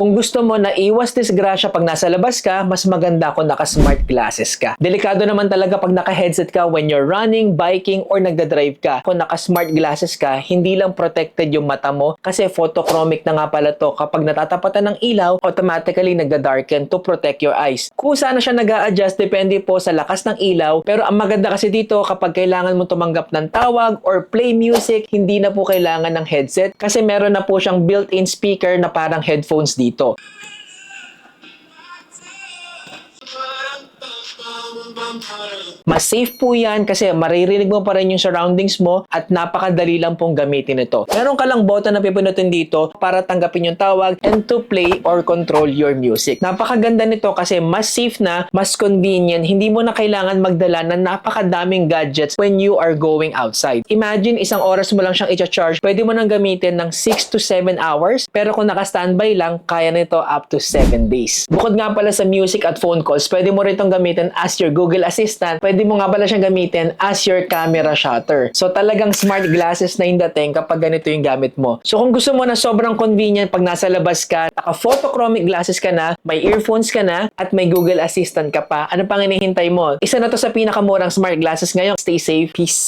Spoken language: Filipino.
Kung gusto mo na iwas disgrasya pag nasa labas ka, mas maganda kung naka-smart glasses ka. Delikado naman talaga pag naka-headset ka when you're running, biking, or nagda-drive ka. Kung naka-smart glasses ka, hindi lang protected yung mata mo kasi photochromic na nga pala to. Kapag natatapatan ng ilaw, automatically nagda-darken to protect your eyes. Kung saan siya nag-a-adjust, depende po sa lakas ng ilaw. Pero ang maganda kasi dito, kapag kailangan mo tumanggap ng tawag or play music, hindi na po kailangan ng headset kasi meron na po siyang built-in speaker na parang headphones dito. Mas safe po yan kasi maririnig mo pa rin yung surroundings mo at napakadali lang pong gamitin ito. Meron ka lang button na pipinutin dito para tanggapin yung tawag and to play or control your music. Napakaganda nito kasi mas safe na, mas convenient. Hindi mo na kailangan magdala ng napakadaming gadgets when you are going outside. Imagine, isang oras mo lang siyang i-charge. Pwede mo nang gamitin ng 6 to 7 hours pero kung naka-standby lang, kaya nito up to 7 days. Bukod nga pala sa music at phone calls, pwede mo rin itong gamitin as your Google Assistant. Pwede mo nga pala siyang gamitin as your camera shutter. So talagang smart glasses na yung dating kapag ganito yung gamit mo. So kung gusto mo na sobrang convenient pag nasa labas ka, naka-photochromic glasses ka na, may earphones ka na, at may Google Assistant ka pa, ano pang hinihintay mo? Isa na to sa pinakamurang smart glasses ngayon. Stay safe. Peace.